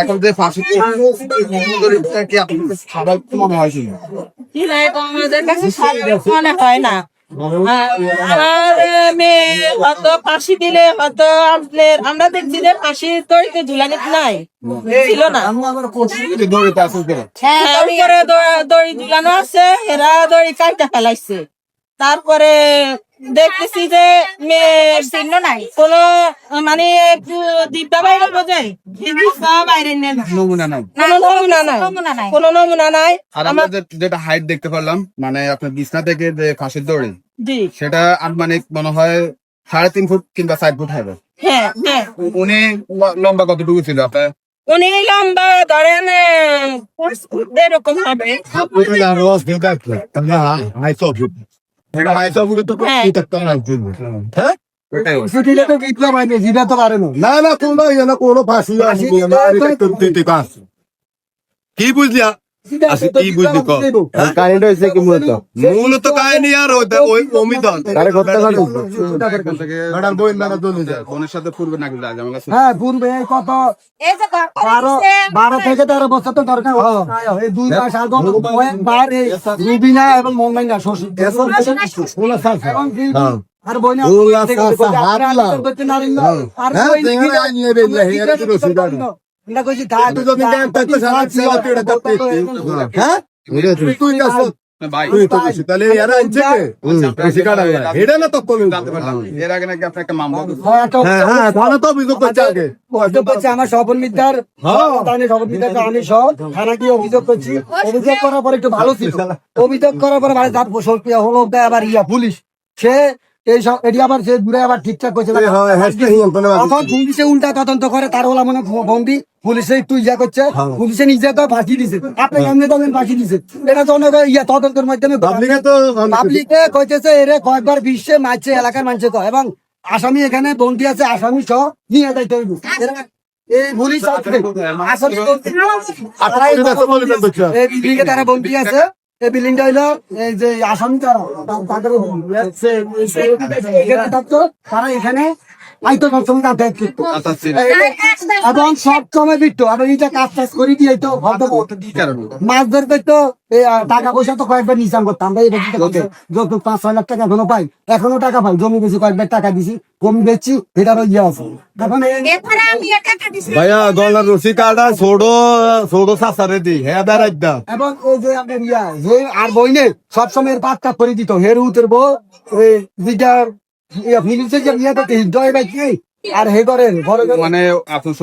এখন যে ফাঁসি কি আপনাদের স্বাভাবিক মনে হয় ছিল? কি না, এটা আমাদের কাছে স্বাভাবিক মনে হয় না। আমার মেয়ে হয়তো ফাঁসি দিলে হয়তো আমরা দেখছি যে ফাঁসি দড়িতে ঝুলানি নাই, ছিল না। তারপরে দড়ি ঝুলানো আছে, এরা দড়ি কাইটা ফেলাইছে। তারপরে দেখতেছি যে মেয়ের চিহ্ন নাই, কোন মানে দিব্যা বাইরে বোঝে বাইরে নমুনা নাই, কোনো নমুনা নাই। আর আমরা যেটা হাইট দেখতে পারলাম, মানে আপনার বিছনা থেকে যে ফাঁসির দড়ি, জি সেটা আনুমানিক মনে হয় 3.5 ফুট কিংবা 4 ফুট হবে। হ্যাঁ হ্যাঁ। উনি লম্বা কতটুকু ছিল আপনার? উনি লম্বা ধরেন এরকম হবে। কি বুঝলি কি বুঝলি কাহিনীটা হয়েছে কি মূলত কাহিনী আর ওই অমিতন বোনের সাথে পূর্বে নাকি আমার কাছে? হ্যাঁ পূর্বে কত 12 থেকে 13 বছর তো দরকার এই 2 মাস আগে রুবিনা এবং মঙ্গাইনা শশী আর বইনা না কইছি ভাই এর আগে নাকি আপনার একটা মামলা আমার সহকর্মীদের আমি সহ থানা গিয়ে অভিযোগ করছি। অভিযোগ করার পর একটু ভালো ছিল, অভিযোগ করার পর হলো আবার পুলিশ সে এই সব এটি আবার সে দূরে আবার ঠিকঠাক করছে। তখন পুলিশে উল্টা তদন্ত করে, তার হলো মনে বন্দি পুলিশে একটু ইয়া করছে, পুলিশে নিজে তো ফাঁসি দিছে, আপনি কেমনে তখন ফাঁসি দিছে, এটা জনগণ ইয়া তদন্তের মাধ্যমে পাবলিকে কইতেছে এরে কয়েকবার বিশ্বে মারছে এলাকার মানুষ এবং আসামি এখানে বন্দি আছে, আসামি সহ নিয়ে যাইতে হইব। এই পুলিশ তারা বন্দি আছে। এই বিল্ডিংটা হইলো এই যে আসামি তারা এখানে এবং সব সময় বিট্টো আর এইটা কাজ টাজ করে দিয়ে তো মাছ ধরতে তো টাকা পয়সা তো কয়েকবার নিচাম করতাম যত 5-6 লাখ টাকা এখনো পাই, এখনো টাকা পাই, জমি বেশি কয়েকবার টাকা দিছি, কমি বেচছি, এটারও ইয়ে আছে। এখন ভাইয়া গলার রসি কাটা ছোড়ো ছোড়ো সাসারে দি হ্যাঁ বেড়াই দাও এবং ওই যে আপনার ইয়া যে আর বইনে সবসময় পাটটা করে দিত হেরু উতের বউ যেটা মিলিছে যে ইয়ে আর হে করেন মানে আপনার